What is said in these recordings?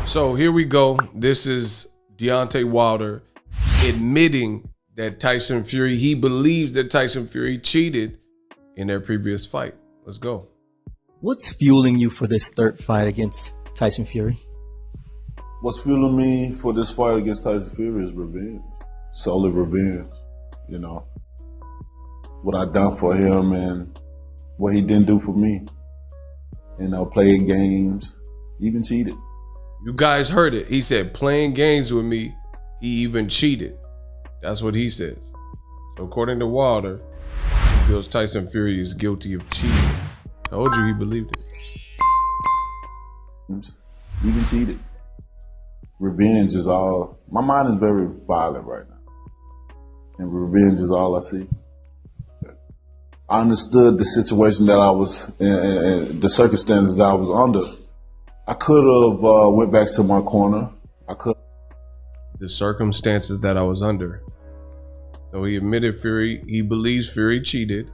So here we go. This is Deontay Wilder admitting that Tyson Fury, he believes that Tyson Fury cheated in their previous fight. Let's go. What's fueling you for this third fight against Tyson Fury? What's fueling me for this fight against Tyson Fury is revenge. Solely revenge, you know. What I done for him and what he didn't do for me. You know, playing games, even cheated. You guys heard it. He said playing games with me, he even cheated. That's what he says. So according to Wilder, he feels Tyson Fury is guilty of cheating. I told you he believed it. Even cheated. Revenge is all. My mind is very violent right now. And revenge is all I see. I understood the situation that I was in, the circumstances that I was under. I could have went back to my corner. I could. The circumstances that I was under. So he admitted Fury, he believes Fury cheated,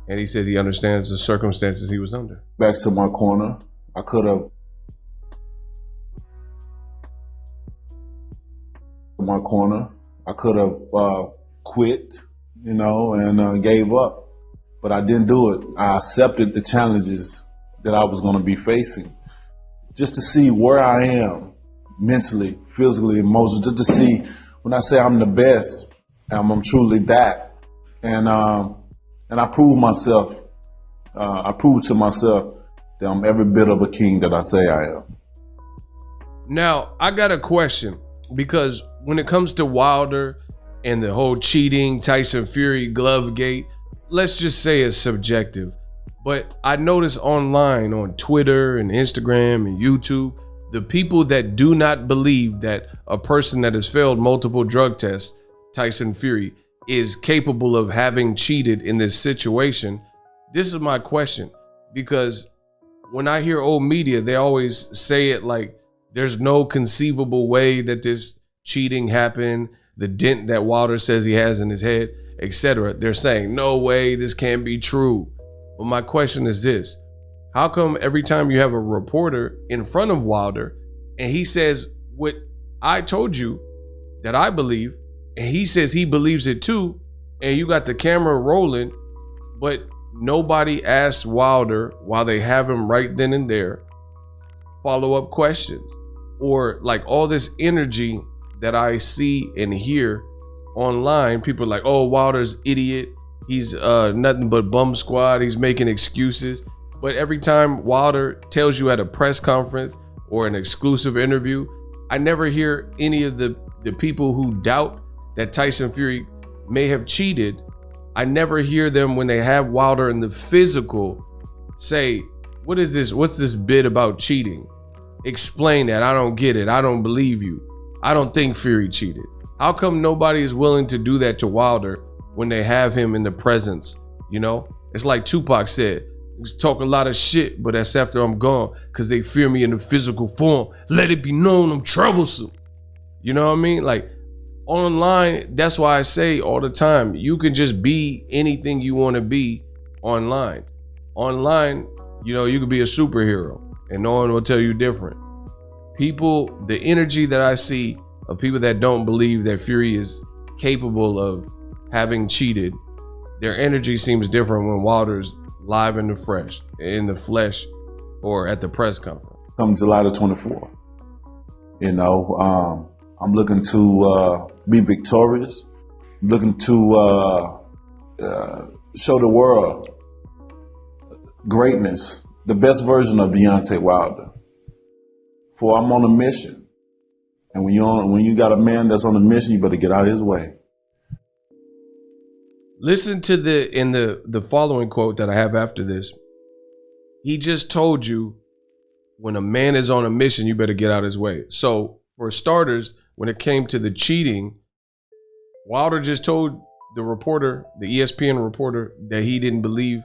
and he says he understands the circumstances he was under. Back to my corner. I could have. My corner. I could have quit, you know, and gave up. But I didn't do it. I accepted the challenges that I was going to be facing. Just to see where I am mentally, physically, emotionally, just to see when I say I'm the best, I'm truly that. And I proved myself, I proved to myself that I'm every bit of a king that I say I am. Now, I got a question, because when it comes to Wilder and the whole cheating, Tyson Fury, glove gate, let's just say it's subjective. But I notice online on Twitter and Instagram and YouTube, the people that do not believe that a person that has failed multiple drug tests, Tyson Fury, is capable of having cheated in this situation. This is my question, because when I hear old media, they always say it like there's no conceivable way that this cheating happened, the dent that Wilder says he has in his head, etc. They're saying, no way, this can't be true. But my question is this: how come every time you have a reporter in front of Wilder and he says what I told you that I believe, and he says he believes it too, and you got the camera rolling, but nobody asks Wilder while they have him right then and there follow-up questions? Or like all this energy that I see and hear online, people are like, oh, Wilder's idiot, he's nothing but bum squad, he's making excuses. But every time Wilder tells you at a press conference or an exclusive interview, I never hear any of the people who doubt that Tyson Fury may have cheated. I never hear them, when they have Wilder in the physical, say, what is this? What's this bit about cheating? Explain that. I don't get it. I don't believe you. I don't think Fury cheated. How come nobody is willing to do that to Wilder when they have him in the presence? You know, it's like Tupac said, just talk a lot of shit, but that's after I'm gone, because they fear me in the physical form. Let it be known I'm troublesome. You know what I mean? Like online, that's why I say all the time, you can just be anything you want to be online. Online, you know, you could be a superhero and no one will tell you different. People, the energy that I see of people that don't believe that Fury is capable of having cheated, their energy seems different when Wilder's live in the flesh, or at the press conference. Come July the 24th, you know, I'm looking to be victorious. I'm looking to show the world greatness, the best version of Deontay Wilder. For I'm on a mission. And when you got a man that's on a mission, you better get out of his way. Listen to the following quote that I have after this. He just told you, when a man is on a mission, you better get out of his way. So for starters, when it came to the cheating, Wilder just told the reporter, the ESPN reporter, that he didn't believe,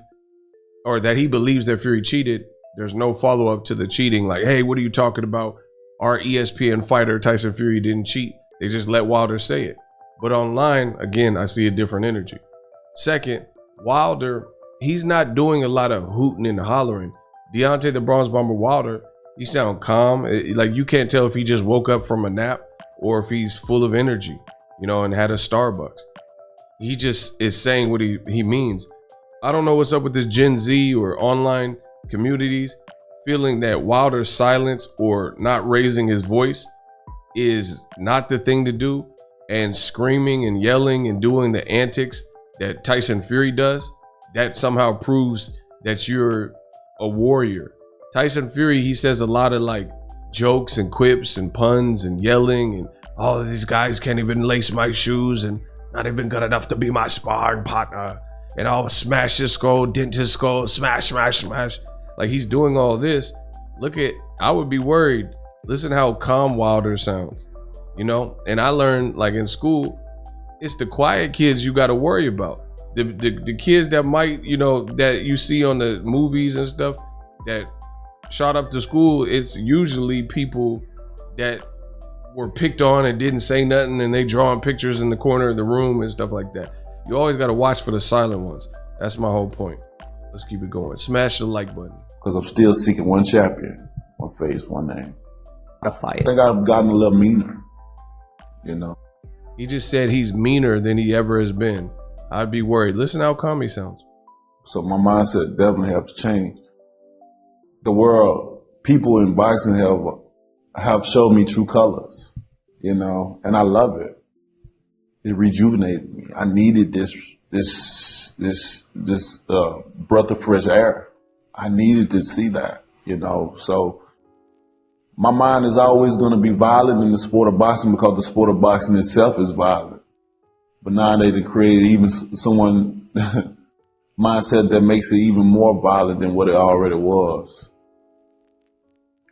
or that he believes that Fury cheated. There's no follow-up to the cheating. Like, hey, what are you talking about? Our ESPN fighter, Tyson Fury, didn't cheat. They just let Wilder say it. But online, again, I see a different energy. Second, Wilder, he's not doing a lot of hooting and hollering. Deontay the Bronze Bomber Wilder, He sound calm. Like you can't tell if he just woke up from a nap or if he's full of energy, you know, and had a Starbucks. He just is saying what he means. I don't know what's up with this Gen Z or online communities feeling that Wilder's silence or not raising his voice is not the thing to do, and screaming and yelling and doing the antics that Tyson Fury does, that somehow proves that you're a warrior. Tyson Fury, he says a lot of like jokes and quips and puns and yelling and all of these guys can't even lace my shoes and not even good enough to be my sparring partner. And I'll smash his skull, dent his skull, smash, smash, smash. Like he's doing all this. I would be worried. Listen how calm Wilder sounds, you know? And I learned like in school, it's the quiet kids you got to worry about. The kids that might, you know, that you see on the movies and stuff that shot up to school, it's usually people that were picked on and didn't say nothing and they drawing pictures in the corner of the room and stuff like that. You always got to watch for the silent ones. That's my whole point. Let's keep it going. Smash the like button. Because I'm still seeking one champion, one face, one name. A fight. I think I've gotten a little meaner, you know. He just said he's meaner than he ever has been. I'd be worried. Listen how calm he sounds. So my mindset definitely has changed. The world, people in boxing have showed me true colors, you know, and I love it. It rejuvenated me. I needed this breath of fresh air. I needed to see that, you know. So my mind is always going to be violent in the sport of boxing because the sport of boxing itself is violent. But now they created even someone mindset that makes it even more violent than what it already was.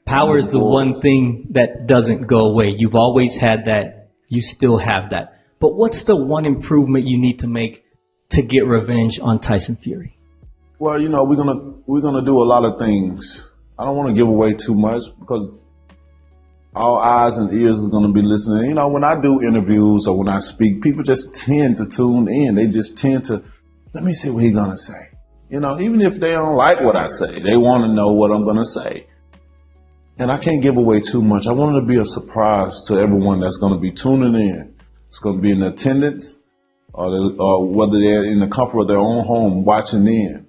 Power is the one thing that doesn't go away. You've always had that. You still have that. But what's the one improvement you need to make to get revenge on Tyson Fury? Well, you know, we're gonna do a lot of things. I don't want to give away too much because all eyes and ears is gonna be listening. You know, when I do interviews or when I speak, people just tend to tune in. They just tend to, let me see what he's gonna say. You know, even if they don't like what I say, they want to know what I'm gonna say. And I can't give away too much. I want it to be a surprise to everyone that's gonna be tuning in. It's going to be in attendance or whether they're in the comfort of their own home watching in.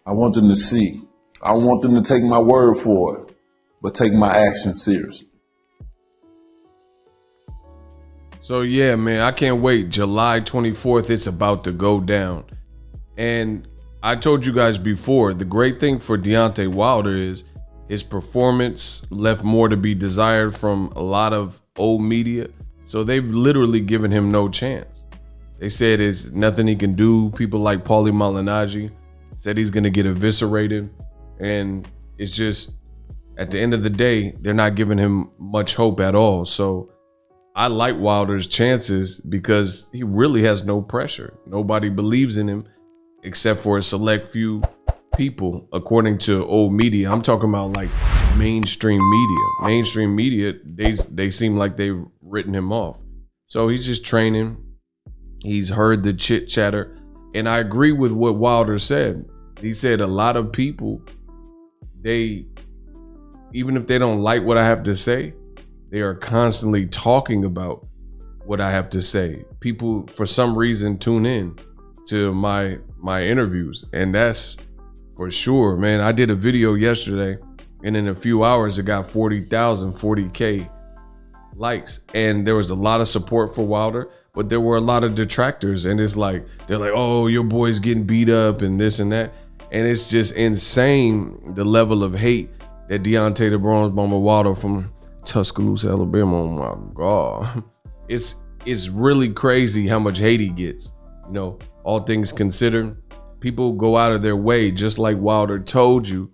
I want them to see. I want them to take my word for it, but take my action seriously. So yeah, man, I can't wait. July 24th, it's about to go down. And I told you guys before, the great thing for Deontay Wilder is his performance left more to be desired from a lot of old media. So they've literally given him no chance. They said it's nothing he can do. People like Paulie Malignaggi said he's going to get eviscerated. And it's just, at the end of the day, they're not giving him much hope at all. So I like Wilder's chances because he really has no pressure. Nobody believes in him except for a select few people, according to old media. I'm talking about like mainstream media. Mainstream media, they seem like they've written him off. So he's just training. He's heard the chit chatter. And I agree with what Wilder said. He said a lot of people, even if they don't like what I have to say, they are constantly talking about what I have to say. People, for some reason, tune in to my interviews. And that's for sure, man. I did a video yesterday, and in a few hours, it got 40K likes. And there was a lot of support for Wilder, but there were a lot of detractors. And it's like, they're like, oh, your boy's getting beat up and this and that. And it's just insane, the level of hate that Deontay the Bronze Bomber Wilder from Tuscaloosa, Alabama, oh my God. It's really crazy how much hate he gets. You know, all things considered, people go out of their way, just like Wilder told you,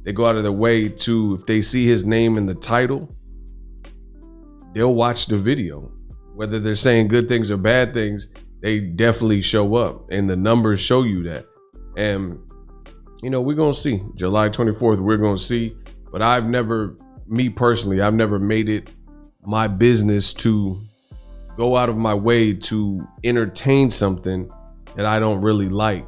they go out of their way to, if they see his name in the title, they'll watch the video. Whether they're saying good things or bad things, they definitely show up, and the numbers show you that. And, you know, we're going to see. July 24th, we're going to see. But me personally, I've never made it my business to go out of my way to entertain something that I don't really like,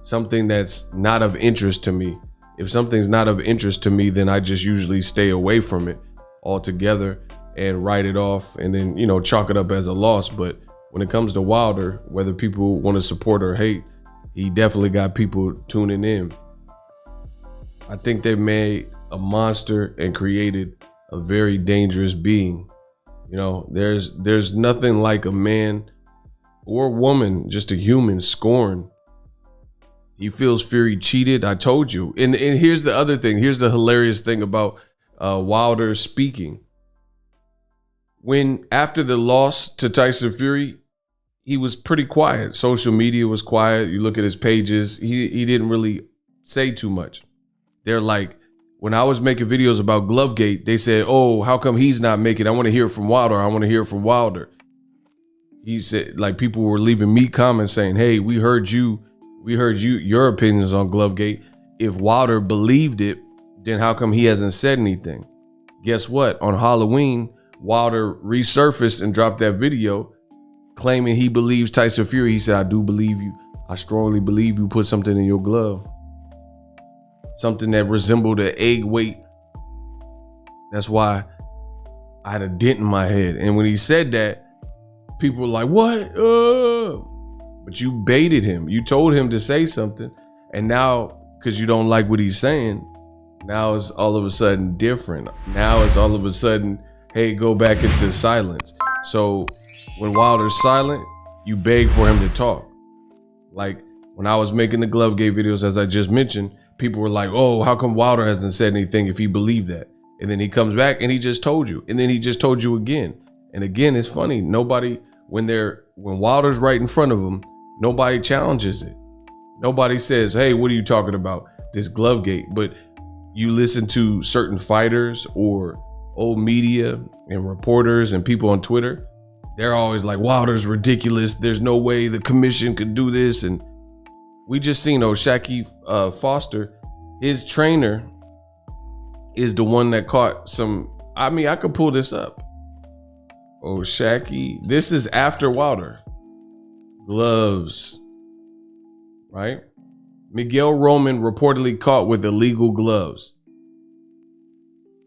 something that's not of interest to me. If something's not of interest to me, then I just usually stay away from it altogether and write it off and then, you know, chalk it up as a loss. But when it comes to Wilder, whether people want to support or hate, he definitely got people tuning in. I think they made a monster and created a very dangerous being. You know, there's nothing like a man or woman, just a human, scorned. He feels Fury cheated. I told you. And here's the other thing. Here's the hilarious thing about Wilder speaking. When after the loss to Tyson Fury, he was pretty quiet. Social media was quiet. You look at his pages. He didn't really say too much. They're like, when I was making videos about Glovegate, they said, oh, how come he's not making it? I want to hear from Wilder. I want to hear from Wilder. He said, like, people were leaving me comments saying, hey, we heard you, your opinions on Glovegate. If Wilder believed it, then how come he hasn't said anything? Guess what? On Halloween, Wilder resurfaced and dropped that video claiming he believes Tyson Fury. He said, I do believe you. I strongly believe you put something in your glove. Something that resembled an egg weight. That's why I had a dent in my head. And when he said that, people were like, what? But you baited him. You told him to say something. And now, because you don't like what he's saying, now it's all of a sudden different. Now it's all of a sudden, hey, go back into silence. So when Wilder's silent, you beg for him to talk. Like when I was making the Glovegate videos, as I just mentioned, people were like, oh, how come Wilder hasn't said anything if he believed that? And then he comes back and he just told you. And then he just told you again. And again, it's funny. Nobody, when Wilder's right in front of him, nobody challenges it. Nobody says, hey, what are you talking about? This Glovegate. But you listen to certain fighters or old media and reporters and people on Twitter, they're always like, Wilder's ridiculous. There's no way the commission could do this. And we just seen Shaki Foster, his trainer is the one that caught some. I mean, I could pull this up. Shaki, this is after Wilder. Gloves, right? Miguel Roman reportedly caught with illegal gloves.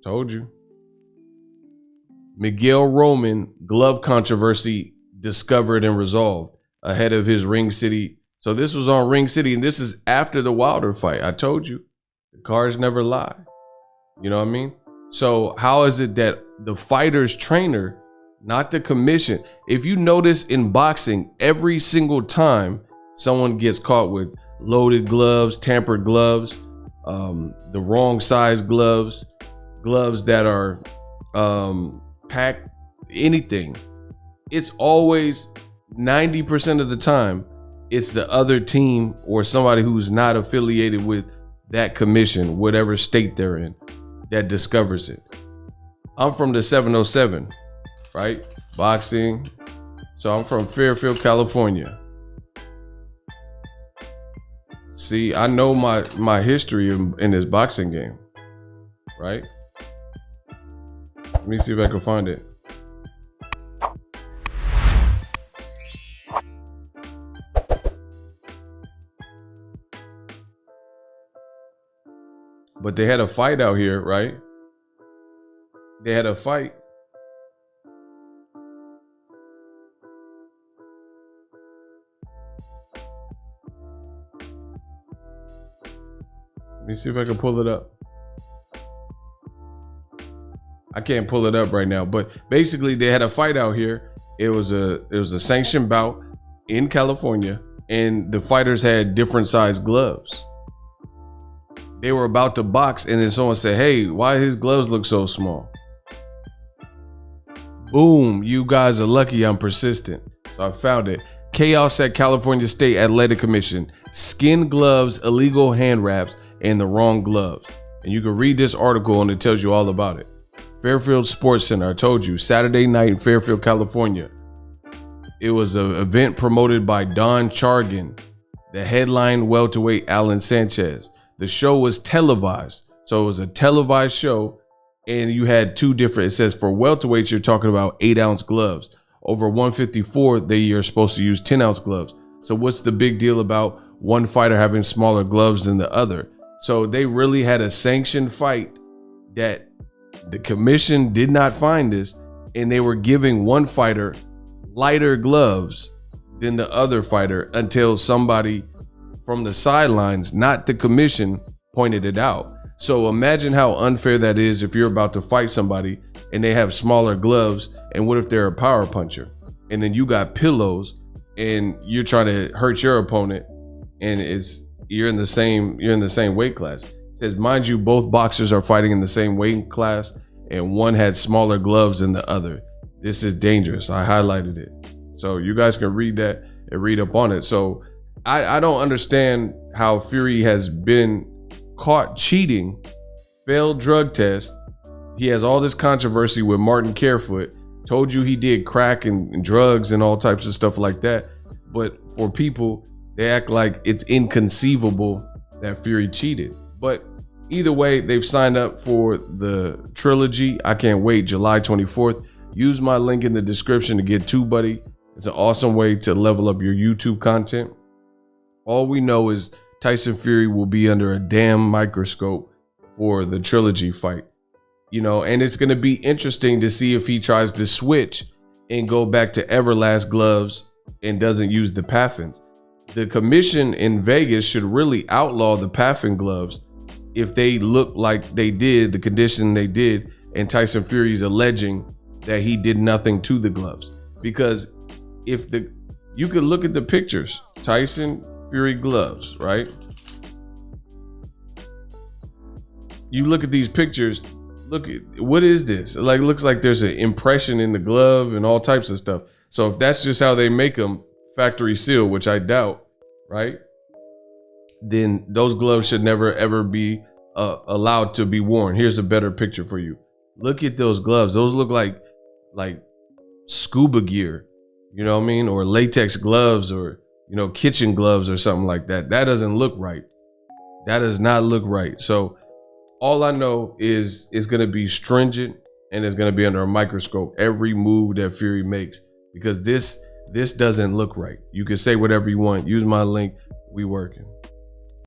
Told you. Miguel Roman glove controversy discovered and resolved ahead of his Ring City. So this was on Ring City, and this is after the Wilder fight. I told you, the cards never lie. You know what I mean? So how is it that the fighter's trainer, not the commission, if you notice in boxing, every single time someone gets caught with loaded gloves, tampered gloves, the wrong size gloves, gloves that are packed, anything, it's always 90% of the time, it's the other team or somebody who's not affiliated with that commission, whatever state they're in, that discovers it. I'm from the 707, right? Boxing. So I'm from Fairfield, California. See, I know my history in this boxing game, right? Let me see if I can find it. But they had a fight out here, right? They had a fight. Let me see if I can pull it up. I can't pull it up right now, but basically they had a fight out here. It was a sanctioned bout in California, and the fighters had different size gloves. They were about to box, and then someone said, hey, why his gloves look so small? Boom, you guys are lucky I'm persistent. So I found it. Chaos at California State Athletic Commission. Skin gloves, illegal hand wraps, and the wrong gloves. And you can read this article and it tells you all about it. Fairfield Sports Center, I told you, Saturday night in Fairfield, California. It was an event promoted by Don Chargan, the headline welterweight Alan Sanchez. The show was televised. So it was a televised show, and you had two different, it says for welterweights, you're talking about 8-ounce gloves. Over 154, they are supposed to use 10-ounce gloves. So what's the big deal about one fighter having smaller gloves than the other? So they really had a sanctioned fight that the commission did not find this, and they were giving one fighter lighter gloves than the other fighter until somebody from the sidelines, not the commission, pointed it out. So imagine how unfair that is if you're about to fight somebody and they have smaller gloves, and what if they're a power puncher? And then you got pillows and you're trying to hurt your opponent, and you're in the same weight class. It says, mind you, both boxers are fighting in the same weight class, and one had smaller gloves than the other. This is dangerous. I highlighted it. So you guys can read that and read up on it. So I don't understand how Fury has been caught cheating, failed drug test. He has all this controversy with Martin Carefoot. Told you he did crack and drugs and all types of stuff like that. But for people, they act like it's inconceivable that Fury cheated. But either way, they've signed up for the trilogy. I can't wait. July 24th. Use my link in the description to get TUBEBUDDY. It's an awesome way to level up your YouTube content. All we know is Tyson Fury will be under a damn microscope for the trilogy fight. You know, and it's going to be interesting to see if he tries to switch and go back to Everlast gloves and doesn't use the Paffins. The commission in Vegas should really outlaw the Paffin gloves if they look like they did, the condition they did, and Tyson Fury's alleging that he did nothing to the gloves. Because you could look at the pictures, Tyson Fury gloves, right? You look at these pictures, look at, what is this? Like, it looks like there's an impression in the glove and all types of stuff. So if that's just how they make them, factory seal, which I doubt, right? Then those gloves should never ever be allowed to be worn. Here's a better picture for you. Look at those gloves. Those look like scuba gear, you know what I mean? Or latex gloves, or, you know, kitchen gloves or something like that. That doesn't look right. That does not look right. So all I know is it's going to be stringent, and it's going to be under a microscope, every move that Fury makes, because this doesn't look right. You can say whatever you want. Use my link. We working.